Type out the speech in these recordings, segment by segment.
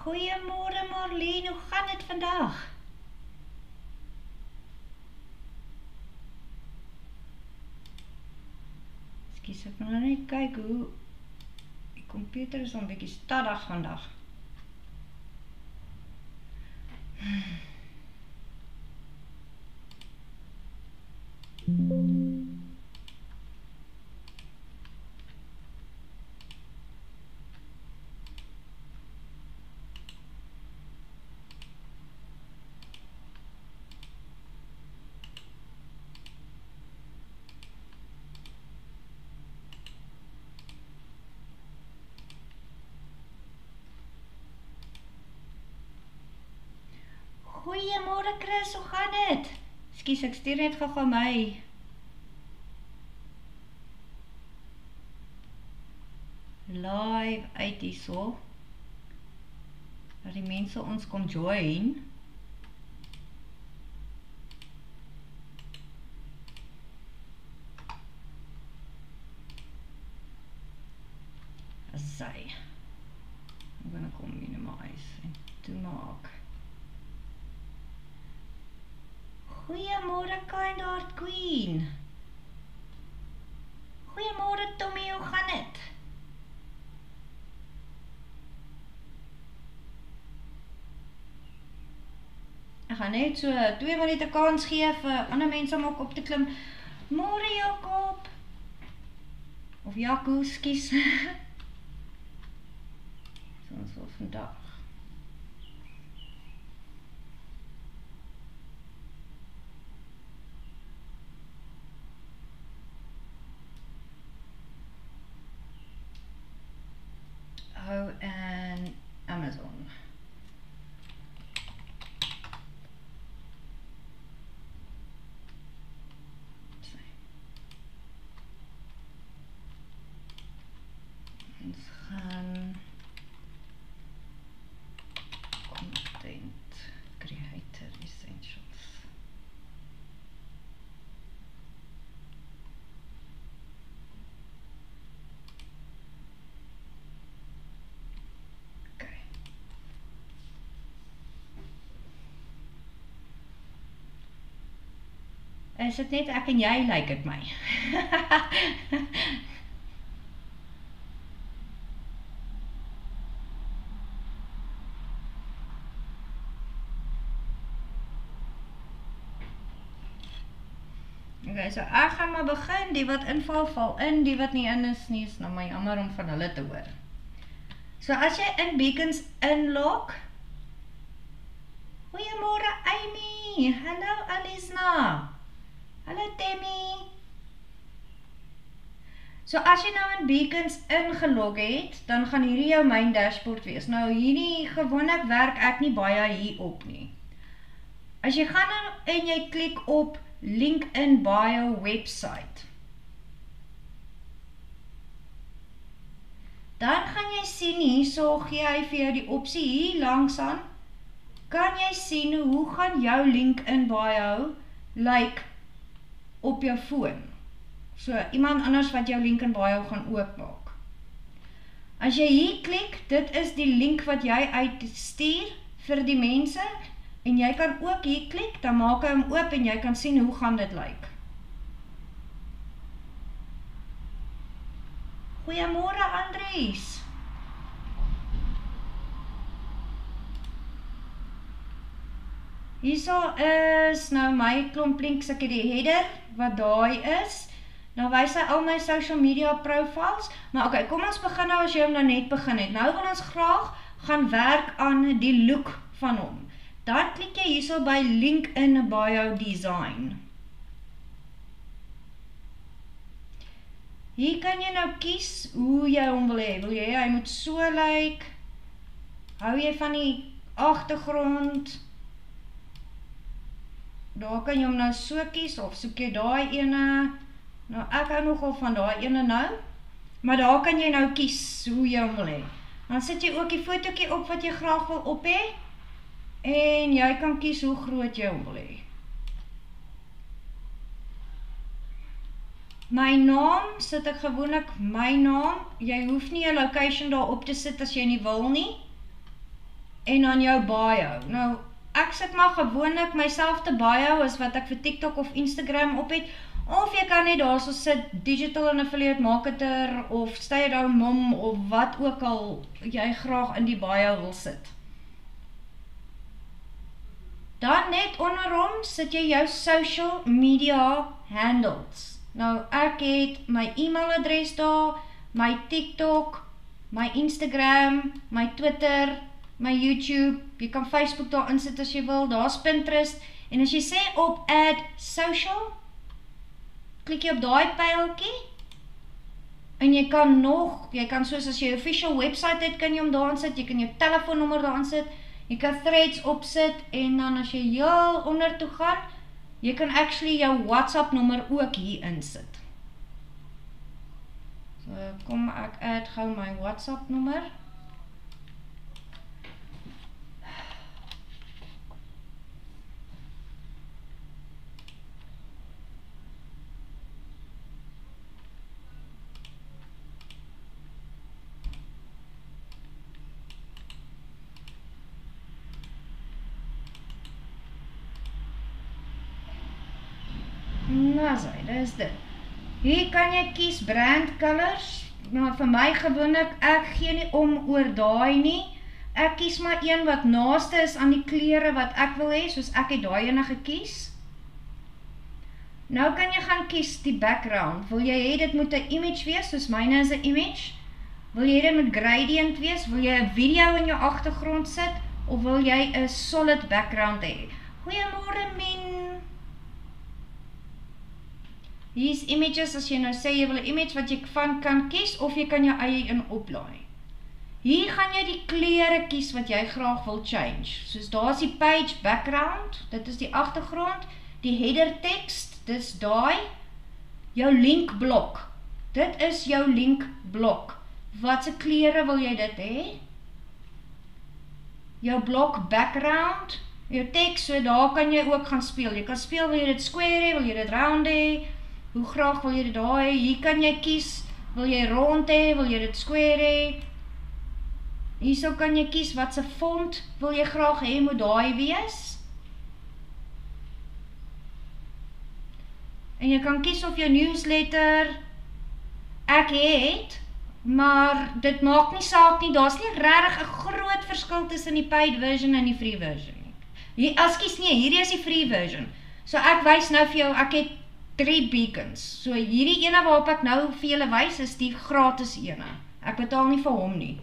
Goeiemôre Marlene, hoe gaan dit vandag? Ekskuus, ek moet nou net kyk hoe die komputer is al 'n bietjie stadig vandag. Goeiemôre Chris, hoe gaan dit? Ekskuus, ek stuur net gou my live uit hierso, dat die mense ons kom join. Asai. I'm gonna kom minimize en toemaak. Goeiemôre Kind Heart Queen. Goeiemôre Tommy, hoe gaan dit? Ek gaan net so 2 minute kans gee vir ander mense om ook op te klim. Môre Jakob. Of Jaco, skus. Soms wel vandag. Oh, en Amazon. Ons gaan Content Creator Essentials. Okay. Is dit net ek en jy lyk dit my? Okay, so ek gaan maar begin, die wat inval, val in, die wat nie in is nie, is nou maar jammer om van hulle te hoor. So as jy in Beacons inlog, goeiemôre Amy, hallo Alisna, hallo Tammy. So as jy nou in Beacons ingelog het, dan gaan hierdie jou main dashboard wees. Nou hierdie gewoonlik werk ek nie baie hierop nie. As jy gaan en jy klik op Link in Bio website, dan gaan jy sien hierso gee hy vir jou die opsie hier langs aan, kan jy sien hoe gaan jou link in bio lyk op jou foon. So iemand anders wat jou link in bio gaan oopmaak. As jy hier klik, dit is die link wat jy uitstuur vir die mense, en jy kan ook hier klik, dan maak hy hom oop en jy kan sien hoe gaan dit lyk. Goeiemôre Andries. Hierso is nou my klomp links, ek het die header wat daai is. Nou wys hy al my social media profiles, maar okay, kom ons begin nou as jy hom nou net begin het. Nou wil ons graag gaan werk aan die look van hom. Dan klik jy hierso by Link in Bio Design. Hier kan jy nou kies hoe jy hom wil hê. Wil jy hy moet so lyk? Hou jy van die agtergrond? Daar kan jy hom nou so kies of soek jy daai ene. Nou ek hou nogal van daai ene nou, maar daar kan jy nou kies hoe jy hom wil hê. Dan sit jy ook die fotootjie op wat jy graag wil op hê. En jy kan kies hoe groot jy hom wil hê. My naam, sit ek gewoonlik my naam. Jy hoef nie 'n location daar op te sit as jy nie wil nie. en dan jou bio. Nou, ek sit maar gewoonlik myself te bio as wat ek vir TikTok of Instagram op het, of jy kan net daar so sit digital and affiliate marketer of stay-at-home mom of wat ook al jy graag in die bio wil sit. Dan net onderom sit jy jou social media handles. Nou ek het my e-mailadres daar, my TikTok, my Instagram, my Twitter, my YouTube, jy kan Facebook daar insit as jy wil, daar's Pinterest, en as jy sê op add social, klik jy op daai pyltjie, en jy kan soos as jy official website het, kan jy hom daar sit, jy kan jou telefoonnommer daar sit, jy kan threads opsit, en dan as jy heel onder toe gaan, jy kan actually jou WhatsApp nommer ook hier insit. So, kom ek add gou my WhatsApp nommer. Nou so, dit is dit. Hier kan jy kies brand colors, maar vir my gewoonlik, ek gee nie om oor daai nie. Ek kies maar een wat naaste is aan die klere wat ek wil hê, soos ek het daai ene gekies. Nou kan jy gaan kies die background. Wil jy hê dit moet 'n image wees, soos myne is 'n image? Wil jy dit met gradient wees? Wil jy 'n video in jou agtergrond sit? Of wil jy 'n solid background hê? Goeiemôre Min! Hier is images, as jy nou sê jy wil 'n image wat jy van kan kies, of jy kan jou eie in oplaai. Hier gaan jy die kleure kies wat jy graag wil change. Soos daar is die page background, dit is die agtergrond, die header text, dis daai, jou link blok, dit is jou link blok. Wat se kleure wil jy dit hê? Jou blok background, jou text, so daar kan jy ook gaan speel. Jy kan speel, wil jy dit square hê, wil jy dit round hê, hoe graag wil jy dit daai, hier kan jy kies, wil jy rond hê, wil jy dit square hê, hierso kan jy kies wat se font wil jy graag hê moet daai wees, en jy kan kies of jou newsletter, ek het, maar dit maak nie saak nie, daar is nie regtig 'n groot verskil tussen die paid version en die free version nie. Hierdie is die free version, so ek wys nou vir jou, ek het 3 beacons, so hierdie ene waarop ek nou vir julle wys is die gratis ene, ek betaal nie vir hom nie.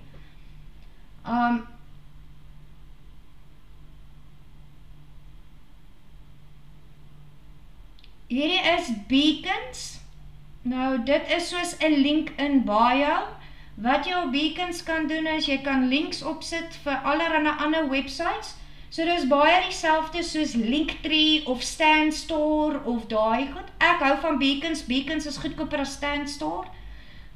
Hierdie is beacons, nou dit is soos 'n link in bio, wat jy op beacons kan doen is, jy kan links opsit vir allerlei ander websites, so dit is baie dieselfde soos Linktree of Standstore of daai goed. Ek hou van beacons, beacons is goedkoper as Standstore.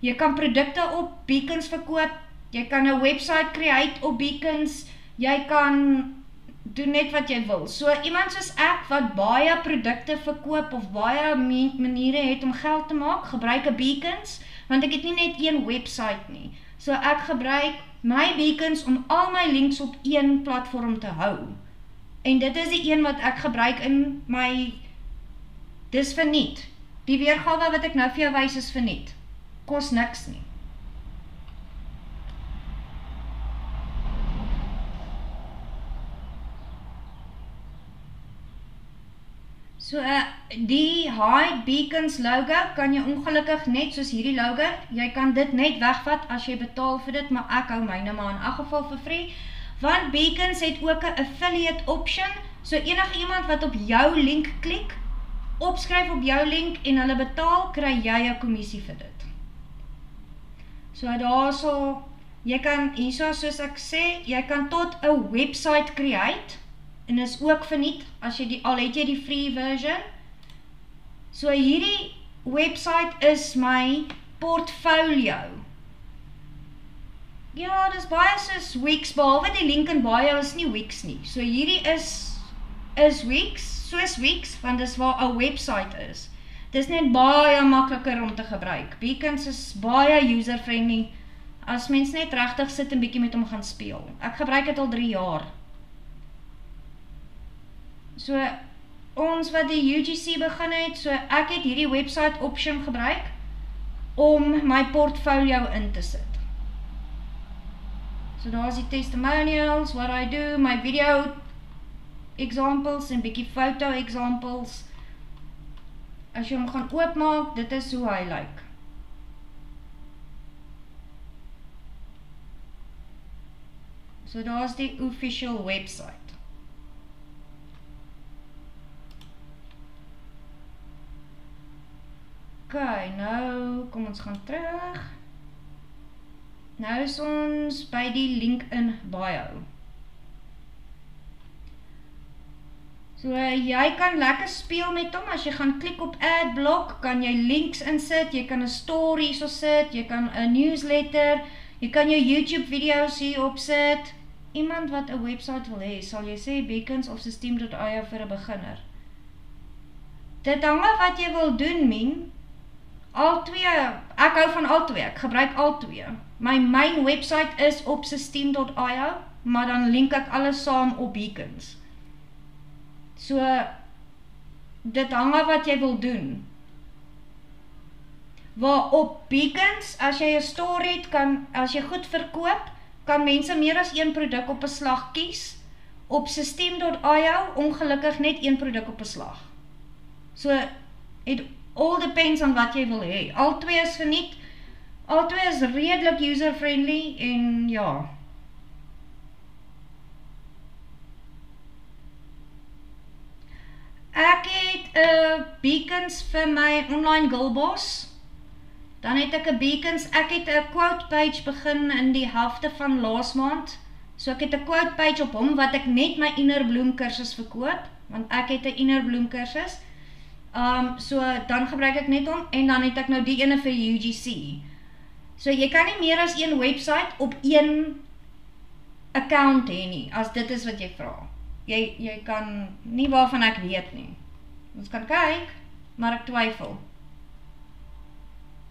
Jy kan produkte op beacons verkoop, jy kan 'n website create op beacons, jy kan doen net wat jy wil. So iemand soos ek wat baie produkte verkoop of baie maniere het om geld te maak, gebruik 'n beacons, want ek het nie net een website nie. So ek gebruik my beacons om al my links op een platform te hou. En dit is die een wat ek gebruik in my, dis verniet. Die weergawe wat ek nou vir jou wys is verniet. Kos niks nie. So die Hide Beacons logo kan jy ongelukkig net soos hierdie logo, jy kan dit net wegvat as jy betaal vir dit, maar ek hou myne maar in elk geval vir free, want Beacons het ook 'n affiliate option, so enige iemand wat op jou link klik, opskryf op jou link en hulle betaal, kry jy 'n kommissie vir dit. So daarso, jy kan hierso soos ek sê, jy kan tot 'n website create, en is ook verniet, as jy al het jy die free version. So hierdie website is my portfolio. Ja, dis baie soos Wix, behalwe die link in bio is nie Wix nie. So hierdie is Wix, soos Wix, want dis waar 'n website is. Dis net baie makliker om te gebruik. Beacons is baie user-friendly. as mens net regtig sit en bietjie met hom gaan speel. Ek gebruik dit al 3 jaar. So, ons wat die UGC begin het, so ek het hierdie website option gebruik om my portfolio in te sit. So daar is die testimonials, what I do, my video examples en bietjie foto examples. As jy hom gaan oopmaak, dit is hoe hy lyk. So daar is die official website. Ok, nou kom ons gaan terug. Nou is ons by die link in bio. So jy kan lekker speel met hom, as jy gaan klik op adblock, kan jy links insit, jy kan 'n story so sit, jy kan 'n newsletter, jy kan jou YouTube video's hier opsit. Iemand wat 'n website wil hê, sal jy sê Beacons of Systeme.io vir 'n beginner. Dit hang af wat jy wil doen, Mien. Al twee, ek hou van al twee, ek gebruik al twee. My main website is op Systeme.io, maar dan link ek alles saam op Beacons. So, dit hang af wat jy wil doen. Waar op Beacons, as jy 'n store het, as jy goed verkoop, kan mense meer as een produk op 'n slag kies. Op Systeme.io, ongelukkig net een produk op 'n slag. So, it all depends on wat jy wil hê. Al twee is geniet, al twee is redelik user-friendly en ja. Ek het Beacons vir my online girlboss. Dan het ek 'n Beacons, ek het 'n quote page begin in die helfte van laas maand. So ek het 'n quote page op hom wat ek net my Inner Bloom kursus verkoop, want ek het 'n Inner Bloom kursus. So dan gebruik ek net hom en dan het ek nou die ene vir UGC. So jy kan nie meer as een website op een account hê nie, as dit is wat jy vra. Jy kan nie waarvan ek weet nie. Ons kan kyk, maar ek twyfel.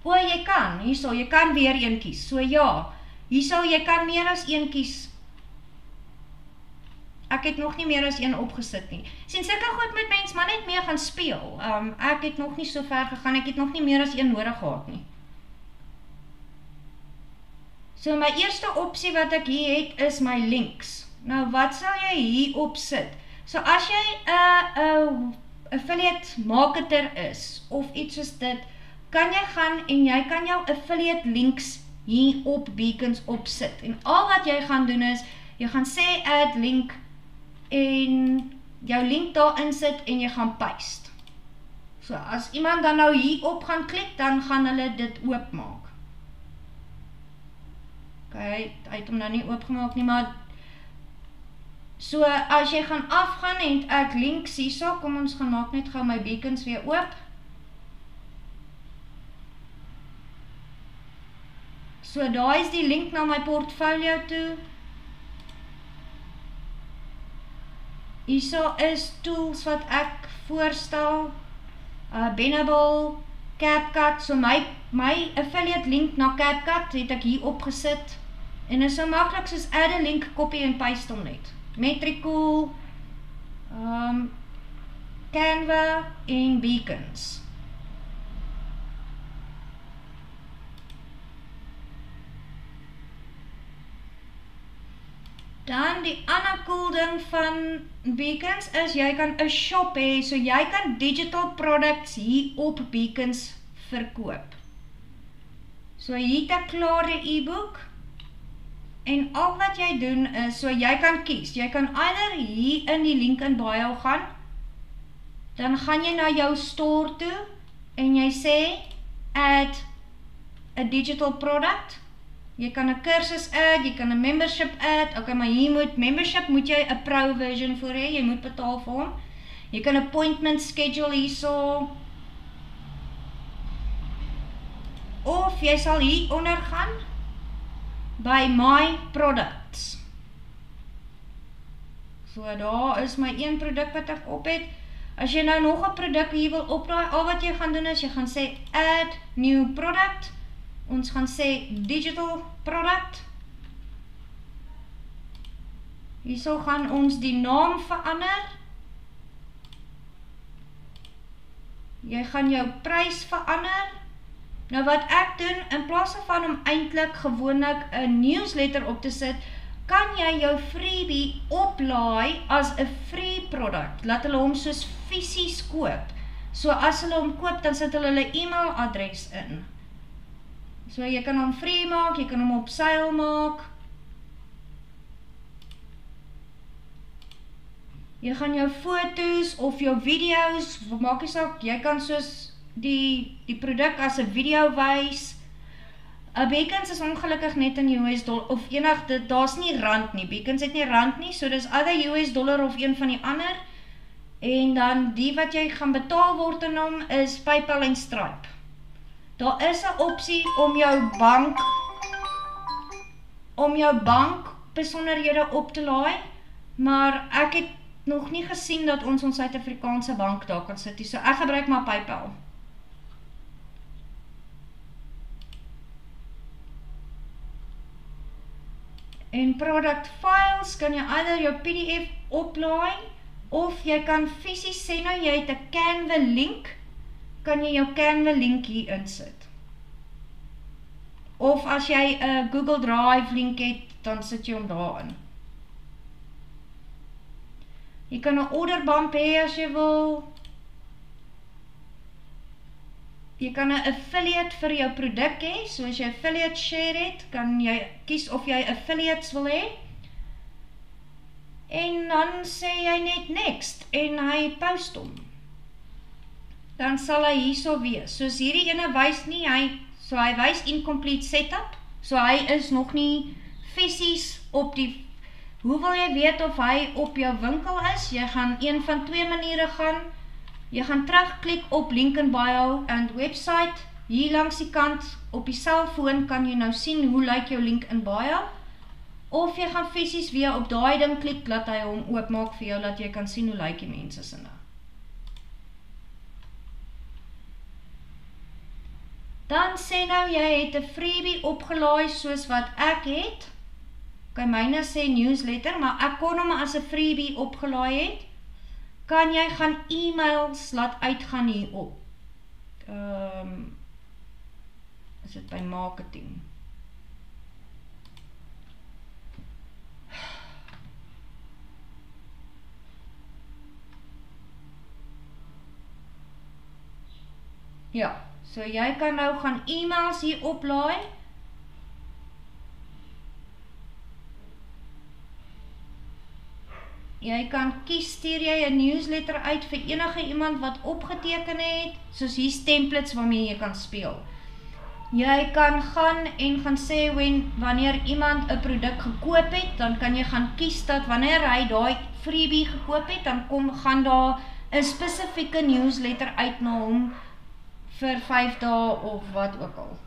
O, jy kan, hierso, jy kan weer een kies. So ja, hierso, jy kan meer as een kies. Ek het nog nie meer as een opgesit nie. Sien, sulke goed met mens maar net mee gaan speel. Ek het nog nie so ver gegaan, ek het nog nie meer as een nodig gehad nie. So my eerste opsie wat ek hier het, is my links. Nou, wat sal jy hier opsit? So as jy 'n affiliate marketer is, of iets soos dit, kan jy gaan en jy kan jou affiliate links hier op Beacons opsit. En al wat jy gaan doen is, jy gaan sê add link, en jou link daar insit en jy gaan paste. So as iemand dan nou hier op gaan klik, dan gaan hulle dit oopmaak. Ok, hy het hom nou nie oopgemaak nie, maar so as jy gaan afgaan en ek links hierso, kom ons gaan maak net gou my Beacons weer oop. So daar is die link na my portfolio toe. Hierso is tools wat ek voorstel, Bannable, CapCut, so my affiliate link na CapCut het ek hier opgesit, en is so maklik soos add a link, copy en paste hom net. Metricool, Canva en Beacons. Dan die ander cool ding van Beacons is, jy kan 'n shop hê, so jy kan digital products hier op Beacons verkoop. So hier het ek klare e-book, en al wat jy doen is, so jy kan kies, jy kan either hier in die link in bio gaan, dan gaan jy na jou store toe, en jy sê, add a digital product. Jy kan 'n kursus add, jy kan 'n membership add, ok, maar hier moet jy 'n pro version voor hê, jy moet betaal vir hom. Jy kan appointment schedule hierso. Of jy sal hier onder gaan, by my products. So daar is my een produk wat ek op het. As jy nou nog 'n produk hier wil opdraai, al wat jy gaan doen is, jy gaan sê add new product, Ons gaan sê digital product. Hierso gaan ons die naam verander. Jy gaan jou prys verander. Nou wat ek doen, in plaas van om eintlik gewoonlik 'n newsletter op te sit, kan jy jou freebie oplaai as 'n free product. Laat hulle hom soos fisies koop. So as hulle hom koop, dan sit hulle e-mailadres in. So jy kan hom free maak, jy kan hom op sale maak. Jy gaan jou foto's of jou video's, maak nie saak, jy kan soos die produk as 'n video wys. Beacons is ongelukkig net in US dollar, of daar's nie rand nie, Beacons het nie rand nie, so dis either US dollar of een van die ander, en dan die wat jy gaan betaal word in hom is PayPal en Stripe. Daar is 'n opsie om jou bank besonderhede op te laai, maar ek het nog nie gesien dat ons Suid-Afrikaanse bank daar kan sit, so ek gebruik maar PayPal. En product files kan jy either jou PDF oplaai, of jy kan fisies sê nou jy het 'n Canva link, kan jy jou Canva link hier insit. Of as jy 'n Google Drive link het, dan sit jy hom daarin. Jy kan 'n order bump hê as jy wil. Jy kan 'n affiliate vir jou produk hê, so as jy affiliate share het, kan jy kies of jy affiliates wil hê. En dan sê jy net next, en hy post hom. Dan sal hy hierso wees, soos hierdie ene wys nie, hy wys incomplete setup, so hy is nog nie fisies op die. Hoe wil jy weet of hy op jou winkel is? Jy gaan een van twee maniere gaan. Jy gaan terugklik op link in bio and website. Hier langs die kant op die selfoon kan jy nou sien hoe lyk jou link in bio. Of jy gaan fisies weer op daai ding klik, laat hy hom oopmaak vir jou, laat jy kan sien hoe lyk die mense sinne. Dan sê nou jy het 'n freebie opgelaai soos wat ek het. Okay, myne sê newsletter, maar ek kon hom as 'n freebie opgelaai het. Kan jy gaan e-mails laat uitgaan hierop. Is dit by marketing? Ja, so jy kan nou gaan e-mails hier oplaai. Jy kan kies, stuur jy 'n newsletter uit vir enige iemand wat opgeteken het, soos hier's templates waarmee jy kan speel. Jy kan gaan en gaan sê, wanneer iemand 'n produk gekoop het, dan kan jy gaan kies dat wanneer hy daai freebie gekoop het, dan gaan daar 'n spesifieke newsletter uit na hom vir 5 dae of wat ook al.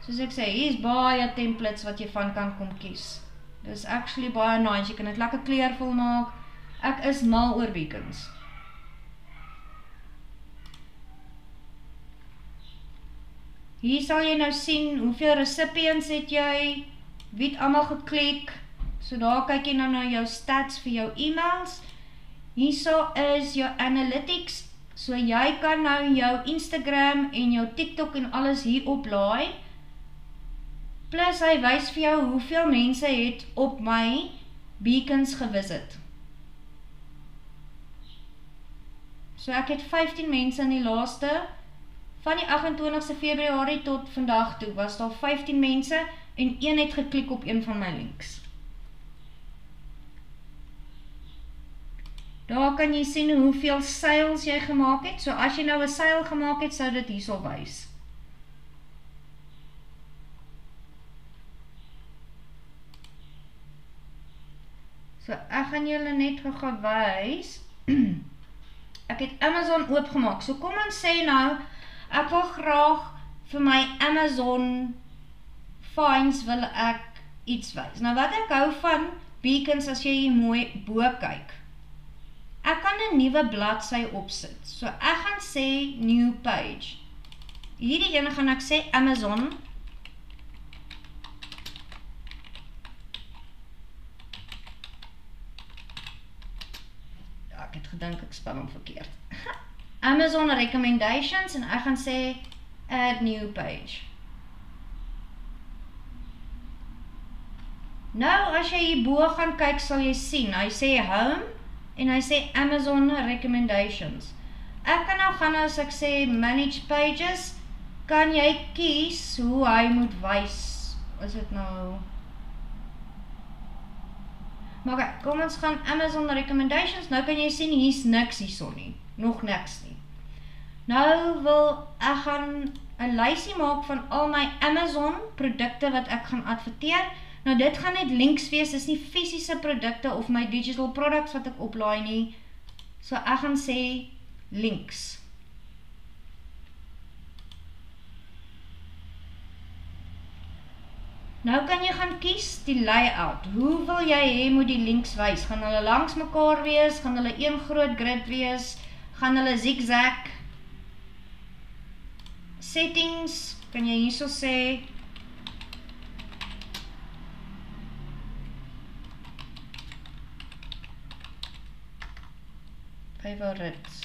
Soos ek sê, hier is baie templates wat jy van kan kom kies. Dis actually baie nice, jy kan dit lekker kleurvol maak. Ek is mal oor Beacons. Hier sal jy nou sien hoeveel recipients het jy, wie het almal geklik. So daar kyk jy nou na jou stats vir jou e-mails. Hierso is jou analytics, so jy kan nou jou Instagram en jou TikTok en alles hier oplaai. Plus hy wys vir jou hoeveel mense het op my Beacons gevisit. So ek het 15 mense in die laaste, van die 28ste Februarie tot vandag toe, was daar 15 mense en een het geklik op een van my links. Daar kan jy sien hoeveel sales jy gemaak het, so as jy nou 'n sale gemaak het, sou dit hierso wys. So ek gaan julle net gewys, ek het Amazon oopgemaak, so kom ons sê nou, ek wil graag vir my Amazon finds wil ek iets wys. Nou wat ek hou van Beacons as jy hier mooi bo kyk. Ek kan 'n nuwe bladsy opsit. So ek gaan sê new page. Hierdie een gaan ek sê Amazon. Ja, ek het gedink ek spel hom verkeerd. Amazon recommendations en ek gaan sê add new page. Nou as jy hierbo gaan kyk sal jy sien, hy sê home en hy sê Amazon recommendations. Ek kan nou gaan as ek sê manage pages, kan jy kies hoe hy moet wys. Is dit nou? Maar ok, kom ons gaan Amazon recommendations. Nou kan jy sien hier's niks hierson nie. Nog niks nie. Nou wil ek gaan 'n lysie maak van al my Amazon produkte wat ek gaan adverteer. Nou dit gaan net links wees, dis nie fisiese produkte of my digital products wat ek oplaai nie. So ek gaan sê links. Nou kan jy gaan kies die layout. Hoe wil jy hê moet die links wys? Gaan hulle langs mekaar wees? Gaan hulle een groot grid wees? Gaan hulle zigzag? Settings, kan jy hierso sê favorites.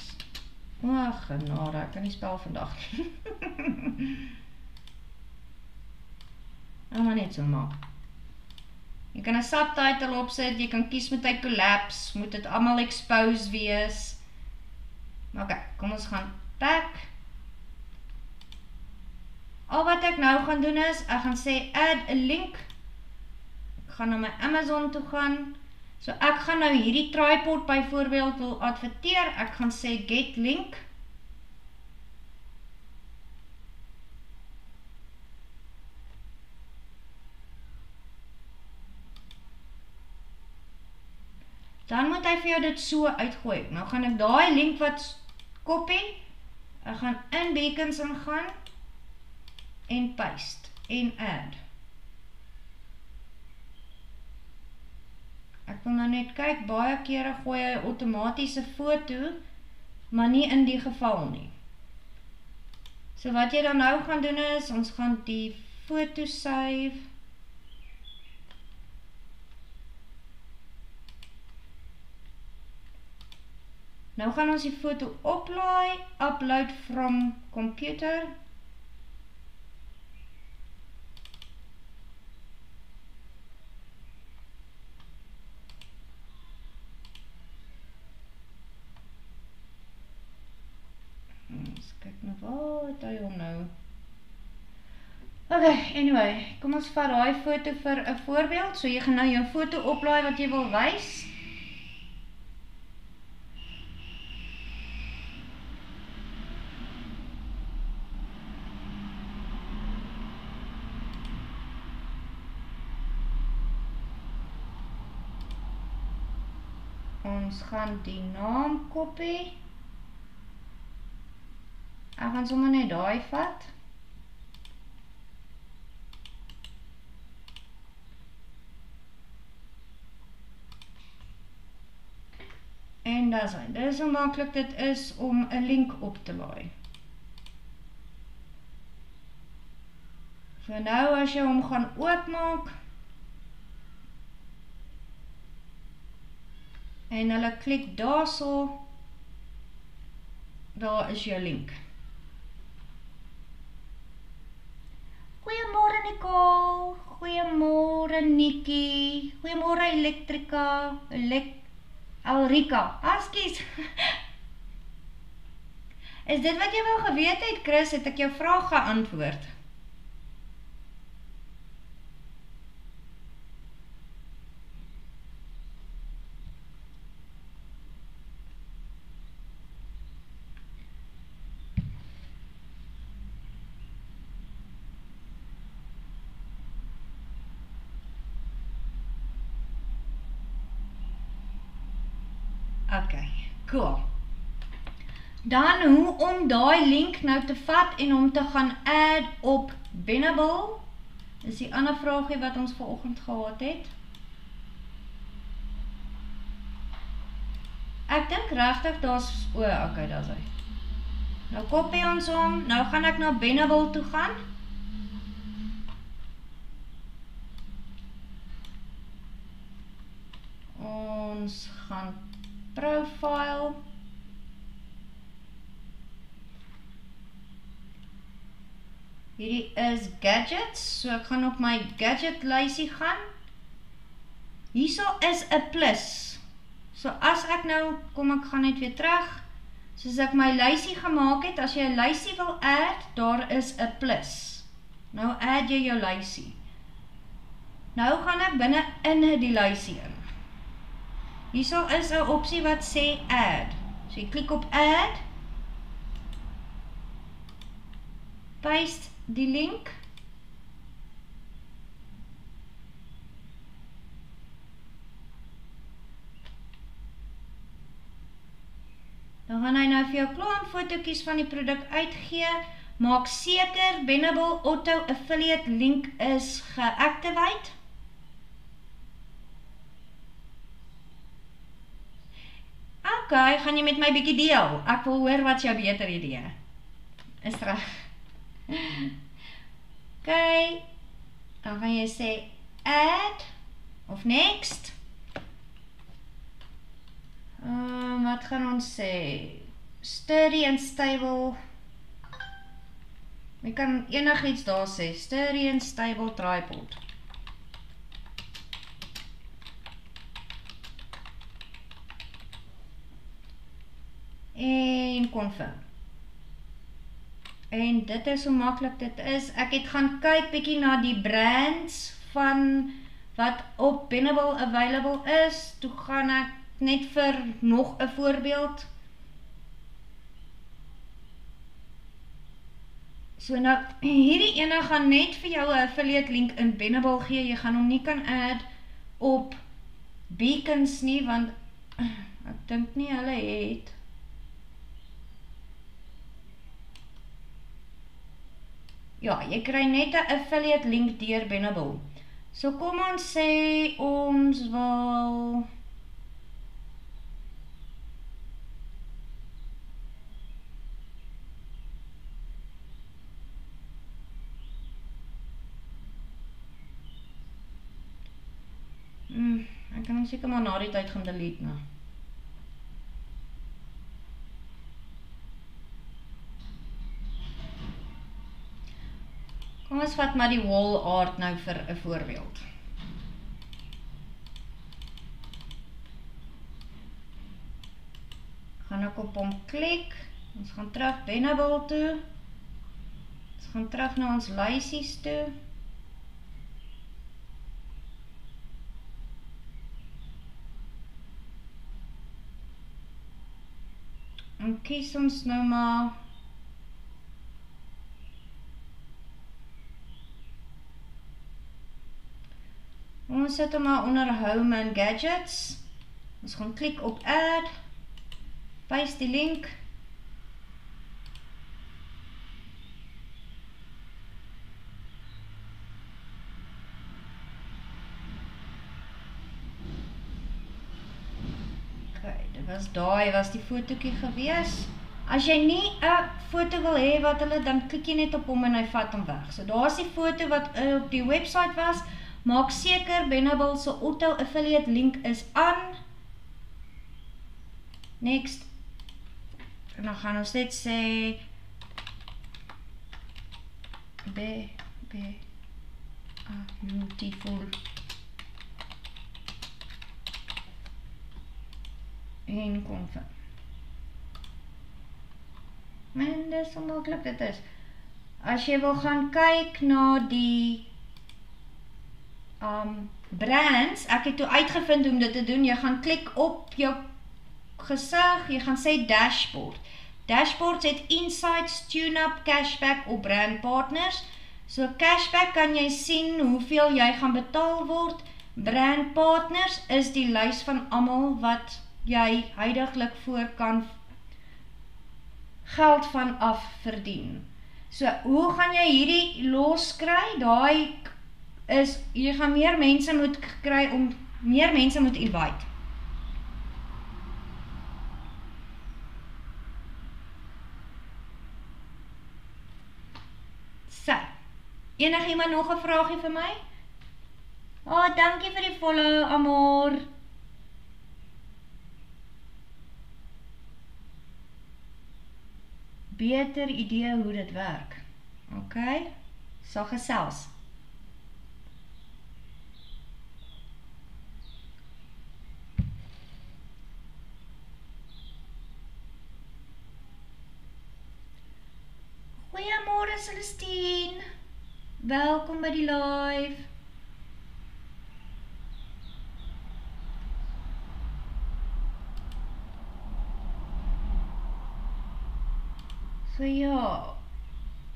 Ag, genade, ek kan nie spel vandag. Ek gaan net so maak. Jy kan 'n subtitle opsit, jy kan kies met hy collapse, moet dit almal expose wees. Ok, kom ons gaan back. Al wat ek nou gaan doen is, ek gaan sê add a link. Ek gaan na my Amazon toe gaan. So ek gaan nou hierdie tripod byvoorbeeld wil adverteer. Ek gaan sê get link. Dan moet hy vir jou dit so uitgooi. Nou gaan ek daai link wat copy, ek gaan in beacons ingaan en paste en add. Ek wil nou net kyk, baie kere gooi hy outomatiese foto, maar nie in die geval nie. So wat jy dan nou gaan doen is, ons gaan die foto save. Nou gaan ons die foto oplaai, upload from computer. Ons kyk nou waar het hy hom nou. Ok, anyway, kom ons vat daai foto vir 'n voorbeeld. So jy gaan nou jou foto oplaai wat jy wil wys. Ons gaan die naam copy. Ek gaan sommer net daai vat. En daar is hy. Dit is hoe maklik dit is om 'n link op te laai. So nou as jy hom gaan oopmaak en hulle klik daarso, daar is jou link. Goeiemôre Nicole, goeiemôre Nikki, goeiemôre Elektrika, Alrika, askies. Is dit wat jy wou geweet het, Chris, het ek jou vraag geantwoord? Ok, cool. Dan hoe om daai link nou te vat en om te gaan add op Binnable, is die ander vraagie wat ons vanoggend gehad het. Ek dink regtig daar's okay, daar's hy. Nou kopie ons hom. Nou gaan ek na Benable toe gaan. Ons gaan profile. Hierdie is gadgets, so ek gaan op my gadget lysie gaan. Hierso is 'n plus. So as ek nou, kom ek gaan net weer terug. Soos ek my lysie gemaak het, as jy 'n lysie wil add, daar is 'n plus. Nou add jy jou lysie. Nou gaan ek binne in die lysie in. Hierso is 'n opsie wat sê add. So jy klik op add. Paste die link. Dan gaan hy nou vir jou klomp fotootjies van die produk uitgee. Maak seker Benable Auto Affiliate link is geactivate. Okay, gaan jy met my bietjie deel? Ek wil hoor wat jou beter idee. Is reg. Okay, dan gaan jy sê add of next. Wat gaan ons sê? Sturdy and stable. Jy kan enigiets daar sê. Sturdy and stable tripod. En confirm. En dit is hoe maklik dit is. Ek het gaan kyk bietjie na die brands van wat op Benable available is. Toe gaan ek net vir nog 'n voorbeeld. So nou, hierdie ene gaan net vir jou 'n affiliate link in Benable gee. Jy gaan hom nie kan add op Beacons nie, want ek dink nie hulle het. Ja, jy kry net 'n affiliate link deur Benable. So kom ons sê ons wil ek kan hom seker maar na die tyd gaan delete nou. Kom ons vat maar die wall art nou vir 'n voorbeeld. Gaan ek op hom klik. Ons gaan terug Benable toe. Ons gaan terug na ons lysies toe. En kies ons nou maar ons sit hom maar onder Home and Gadgets. Ons gaan klik op Add. Paste die link. Daai was die fotootjie gewees. As jy nie 'n foto wil hê wat hulle, dan klik jy net op hom en hy vat hom weg. So daar is die foto wat op die website was. Maak seker Benable se auto affiliate link is aan. Next. En dan gaan ons net sê beautiful. En confirm. En dis hoe maklik dit is. As jy wil gaan kyk na die brands, ek het toe uitgevind hoe om dit te doen. Jy gaan klik op jou gesig, jy gaan sê dashboard. Dashboards het insights, tune-up, cashback op brand partners. So cashback kan jy sien hoeveel jy gaan betaal word. Brand partners is die lys van almal wat jy huidiglik voor kan geld van af verdien. So, hoe gaan jy hierdie los kry? Daai is, jy gaan meer mense moet kry om, meer mense moet invite. Enige iemand nog 'n vraagie vir my? Dankie vir die follow, Amor. Beter idee hoe dit werk. OK, sal gesels. Goeiemôre Celestine. Welkom by die live. So ja,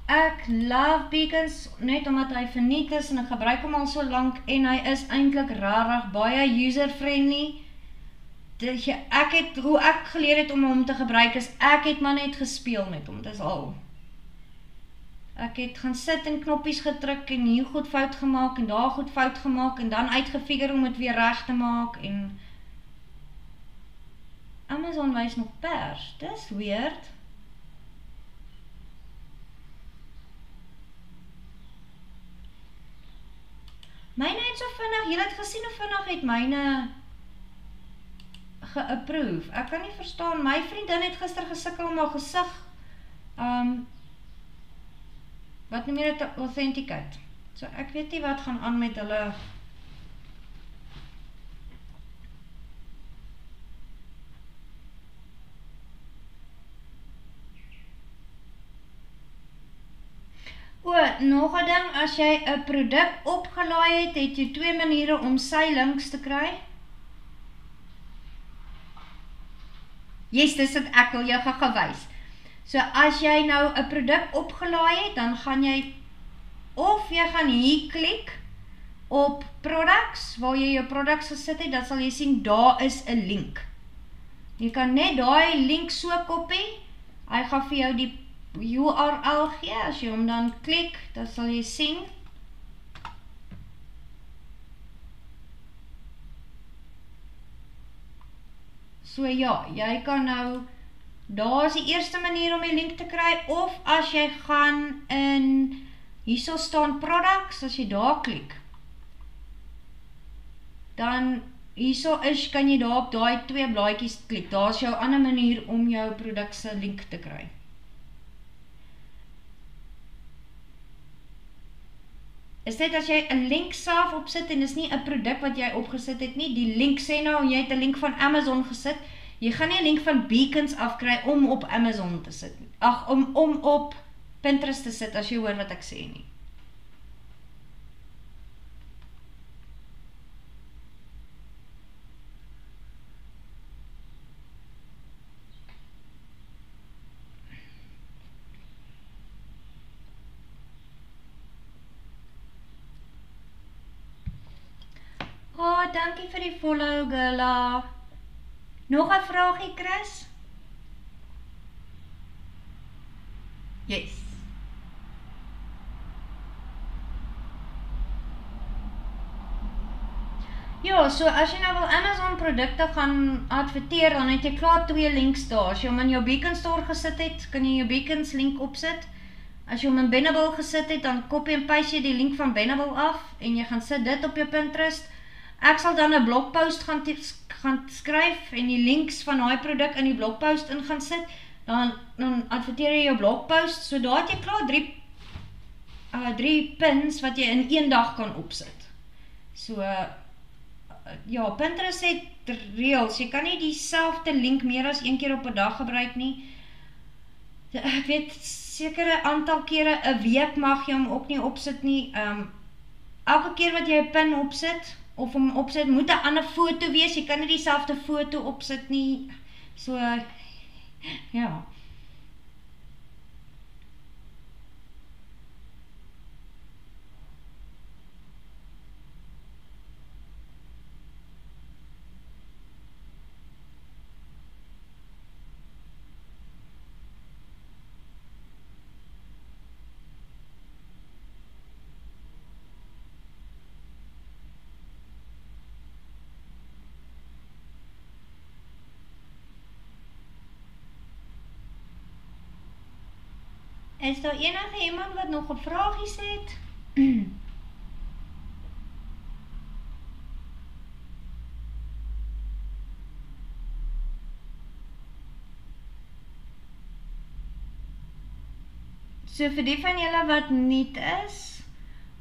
ek love Beacons net omdat hy verniet is en ek gebruik hom al so lank en hy is eintlik regtig baie user-friendly. Hoe ek geleer het om hom te gebruik is, ek het maar net gespeel met hom, dis al. Ek het gaan sit en knoppies gedruk en hier goed fout gemaak en daar goed fout gemaak en dan uitgefigure om het weer reg te maak en Amazon wys nog pers, dis weird. Myne het so vinnig, jy het gesien hoe vinnig het myne ge-approve. Ek kan nie verstaan, my vriendin het gister gesukkel om haar gesig wat noem jy dit, authenticate. So ek weet nie wat gaan aan met hulle. Nog 'n ding, as jy 'n produk opgelaai het, het jy 2 maniere om sy links te kry. Yes, dis wat ek wil jou gewys. So as jy nou 'n produk opgelaai het, dan gaan jy gaan hier klik op products, waar jy jou products gesit het, dan sal jy sien daar is 'n link. Jy kan net daai link so kopie. Hy gaan vir jou die URL gee, as jy hom dan klik, dan sal jy sien. So ja, jy kan nou, daar is die eerste manier om die link te kry, of as jy gaan in, hierso staan products, as jy daar klik, dan hierso kan jy daar op daai 2 blaadjies klik, daar is jou ander manier om jou produk se link te kry. Is dit as jy 'n link self opsit en is nie 'n produk wat jy opgesit het nie, die link sê nou, jy het 'n link van Amazon gesit, jy gaan nie 'n link van Beacons afkry om op Amazon te sit nie. Om op Pinterest te sit, as jy hoor wat ek sê nie. Dankie vir die follow, Gilla. Nog 'n vraagie, Chris? Yes. Ja, so as jy nou wil Amazon produkte gaan adverteer, dan het jy klaar 2 links daar. As jy hom in jou Beacon store gesit het, kan jy jou Beacons link opsit. As jy hom in Bannable gesit het, dan copy en paste jy die link van Bannable af en jy gaan sit dit op jou Pinterest. Ek sal dan 'n blogpost gaan skryf en die links van daai produk in die blogpost in gaan sit. Dan adverteer jy jou blogpost, so daar het jy klaar 3 pins wat jy in 1 dag kan opsit. So ja, Pinterest het reëls, jy kan nie dieselfde link meer as 1 keer op 'n dag gebruik nie. Ek weet, sekere aantal kere 'n week mag jy hom ook nie opsit nie. Elke keer wat jy 'n pin opsit, of hom opsit, moet 'n ander foto wees, jy kan nie dieselfde foto opsit nie. So, ja. Is daar enige iemand wat nog 'n vraagies het? So vir die van julle wat nuut is,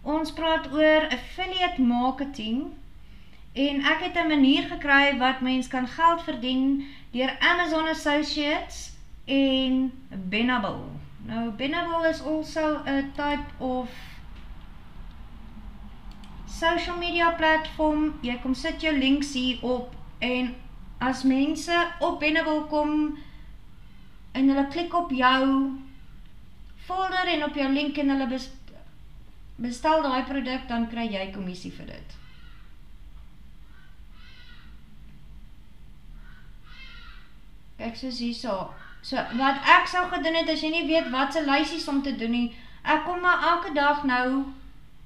ons praat oor affiliate marketing en ek het 'n manier gekry wat mens kan geld verdien deur Amazon Associates en Benable. Nou Benable is also a type of social media platform. Jy kom sit jou links hier op en as mense op Benable kom en hulle klik op jou folder en op jou link en hulle bestel daai produk, dan kry jy kommissie vir dit. Kyk soos hierso. So wat ek sou gedoen het as jy nie weet wat se lysies om te doen nie, ek kom maar elke dag nou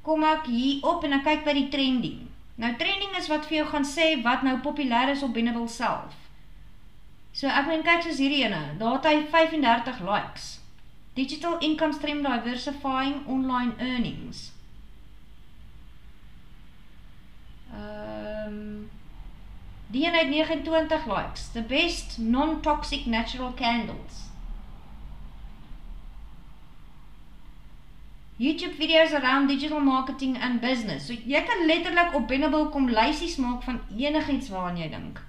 kom ek hier op en ek kyk by die trending. Nou trending is wat vir jou gaan sê wat nou populêr is op Benable self. So ek meen kyk soos hierdie ene, daar het hy 35 likes. Digital income stream diversifying online earnings. Die ene het 29 likes. The best non-toxic natural candles. YouTube videos around digital marketing and business. So jy kan letterlik op Benable kom lysies maak van enigiets waaraan jy dink.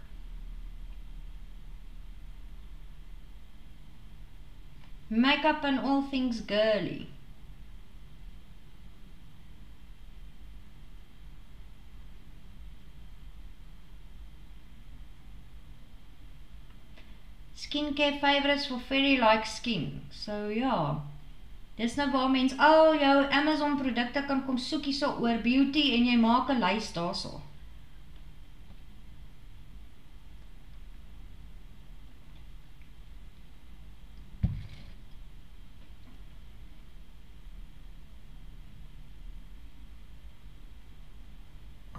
Makeup and all things girly. Skincare favorites for fairy-like skin. So ja, dis nou waar mens al jou Amazon produkte kan kom soek hierso oor beauty en jy maak 'n lys daarso.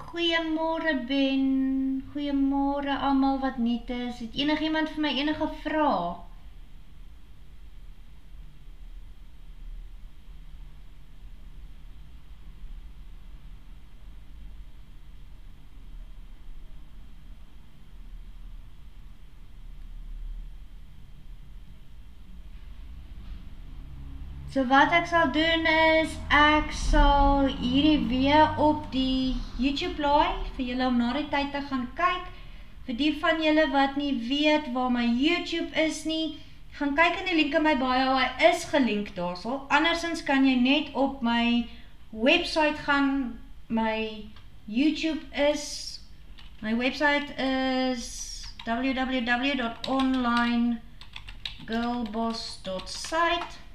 Goeiemôre Ben, goeiemôre almal wat nuut is. Het enigiemand vir my enige vrae? So wat ek sal doen is, ek sal hierdie weer op die YouTube laai, vir julle om na die tyd te gaan kyk. Vir die van julle wat nie weet waar my YouTube is nie, gaan kyk in die link in my bio, hy is gelink daarso. Andersins kan jy net op my website gaan, my website is www.onlinegirlboss.site.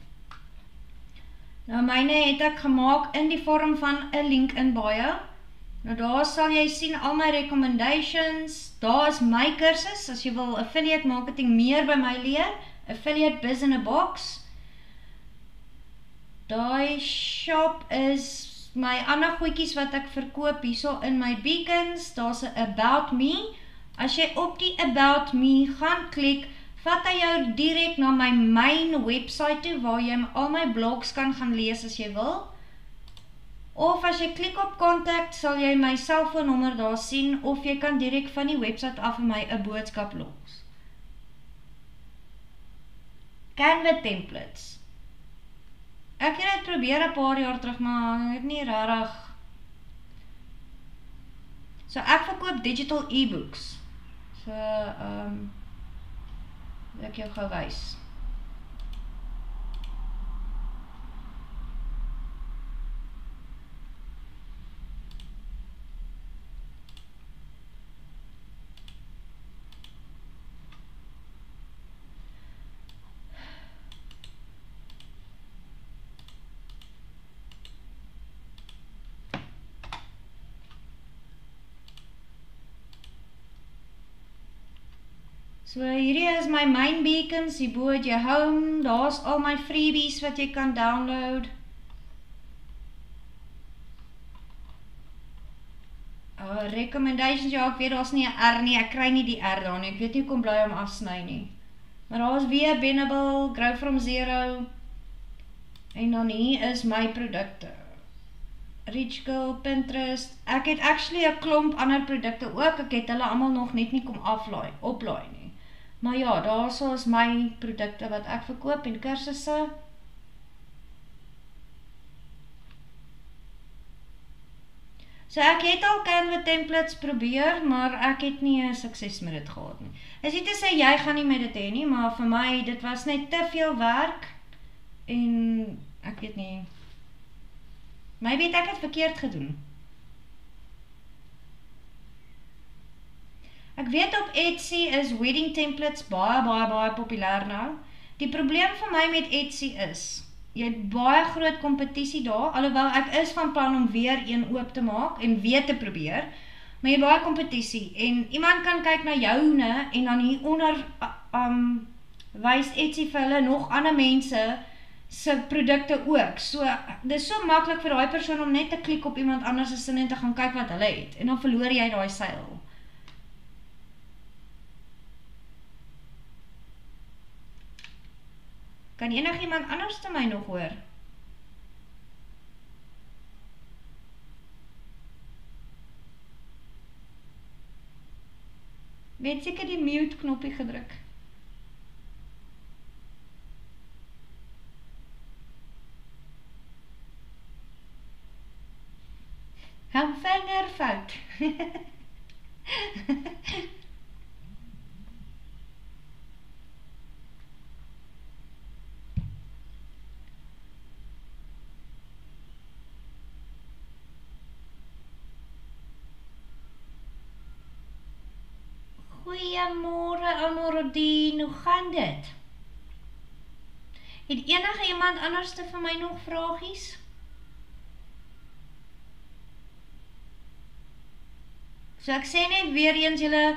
Nou myne het ek gemaak in die vorm van 'n link in bio. Nou daar sal jy sien al my recommendations, daar is my kursus, as jy wil affiliate marketing meer by my leer, affiliate biz in a box. Daai shop is my ander goedjies wat ek verkoop hierso in my beacons, daar's 'n about me. As jy op die about me gaan klik, vat hy jou direk na my main website toe, waar jy al my blogs kan gaan lees as jy wil. Of as jy klik op contact, sal jy my selfoonnommer daar sien, of jy kan direk van die website af vir my 'n boodskap los. Canva templates. Ek het dit probeer 'n paar jaar terug, maar ek het nie regtig. So ek verkoop digital e-books. So wil ek jou gou wys. So hierdie is my main beacons, hierbo het jy home, daar's al my freebies wat jy kan download. Recommendations, ja ek weet daar's nie 'n R nie, ek kry nie die R daar nie, ek weet nie hoe kom bly om afsny nie. Maar daar's weer Benable, Grow from Zero, en dan hier is my produkte. Rich Girl, Pinterest. Ek het actually 'n klomp ander produkte ook. Ek het hulle almal nog net nie kom oplaai nie. Maar ja, daarso is my produkte wat ek verkoop en kursusse. So ek het al Canva templates probeer, maar ek het nie sukses met dit gehad nie. Is nie te sê jy gaan nie met dit hê nie, maar vir my dit was net te veel werk en ek weet nie. My weet ek het verkeerd gedoen. Ek weet op Etsy is wedding templates baie populêr nou. Die probleem vir my met Etsy is, jy het baie groot kompetisie daar, alhoewel ek is van plan om weer een oop te maak en weer te probeer, maar jy het baie kompetisie en iemand kan kyk na joune en dan hieronder wys Etsy vir hulle nog ander mense se produkte ook. So, dit is so maklik vir daai persoon om net te klik op iemand anders se sin en te gaan kyk wat hulle het. En dan verloor jy daai seil. Kan enigiemand anders te my nog hoor? Weet seker die mute knoppie gedruk. Hou vinger fout. Goeiemôre almal, Rodine, hoe gaan dit? Het enige iemand anders te vir my nog vragies? So ek sê net weer eens, julle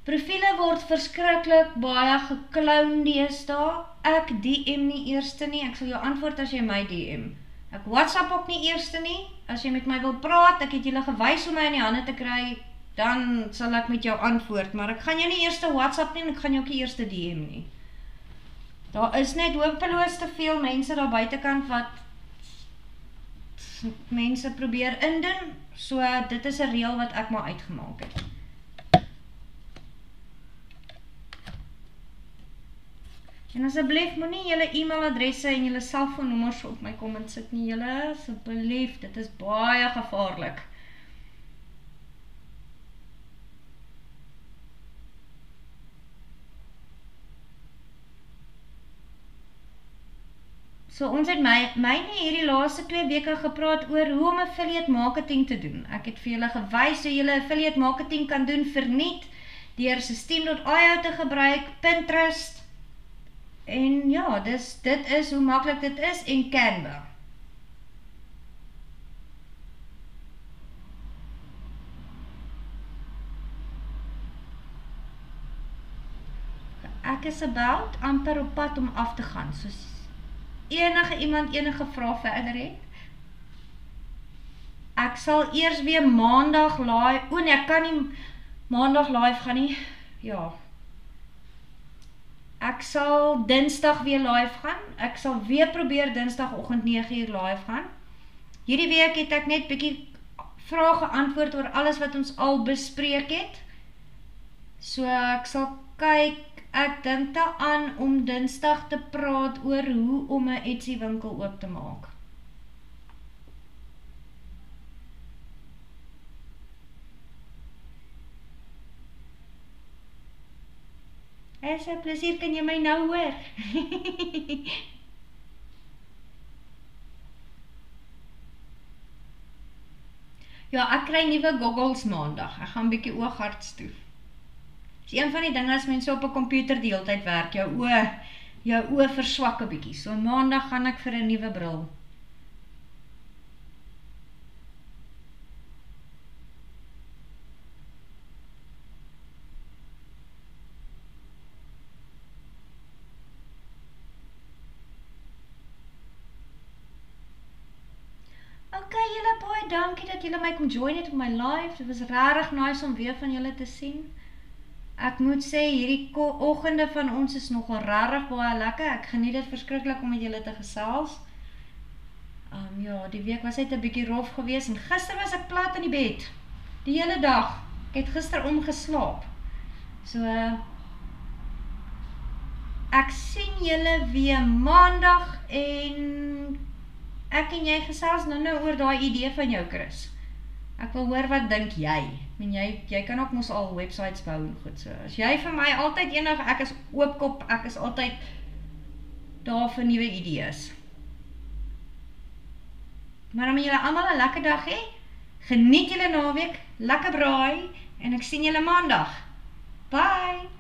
profiele word verskriklik baie gekloun deesdae. Ek DM nie eerste nie, ek sal jou antwoord as jy my DM. Ek WhatsApp ook nie eerste nie, as jy met my wil praat, ek het julle gewys om my in die hande te kry, dan sal ek met jou antwoord, maar ek gaan jou nie eerste WhatsApp nie, en ek gaan jou ook nie eerste DM nie. Daar is net hopeloos te veel mense daar buitekant wat mense probeer indoen, so dit is 'n reël wat ek maar uitgemaak het. En asseblief moenie julle e-mailadresse en julle selfoonnommers op my comment sit nie, julle, asseblief, dit is baie gevaarlik. So ons het myne hierdie laaste 2 weke gepraat oor hoe om affiliate marketing te doen. Ek het vir julle gewys hoe julle affiliate marketing kan doen verniet deur Systeme.io te gebruik, Pinterest. En ja, dit is hoe maklik dit is en Canva. Ek is about amper op pad om af te gaan, soos iemand enige vraag verder het. Ek sal eers weer maandag live, nee, ek kan nie maandag live gaan nie, ja. Ek sal dinsdag weer live gaan, ek sal weer probeer dinsdagoggend 9uur live gaan. Hierdie week het ek net bietjie vrae geantwoord oor alles wat ons al bespreek het. So ek sal kyk, ek dink daaraan om dinsdag te praat oor hoe om 'n Etsy winkel oop te maak. Is 'n plesier, kan jy my nou hoor? Ja, ek kry nuwe goggles maandag. Ek gaan bietjie oogarts toe. Dis een van die dinge as mens op 'n komputer die hele tyd werk, jou oë verswak 'n bietjie. So maandag gaan ek vir 'n nuwe bril. Okay, julle baie dankie dat julle my kom join het op my live. Dit was regtig nice om weer van julle te sien. Ek moet sê, hierdie oggende van ons is nogal regtig baie lekker. Ek geniet dit verskriklik om met julle te gesels. Ja, die week was net 'n bietjie rof geweest en gister was ek plat in die bed. Die hele dag. Ek het gister omgeslaap. So, ek sien julle weer maandag en ek en jy gesels nou oor daai idee van jou, Chris. Ek wil hoor wat dink jy. Jy kan ook mos al websites bou en goed so. As jy vir my altyd ek is oopkop, ek is altyd daar vir nuwe idees. Maar dan moet julle almal 'n lekker dag hê. Geniet julle naweek, lekker braai en ek sien julle maandag. Bye.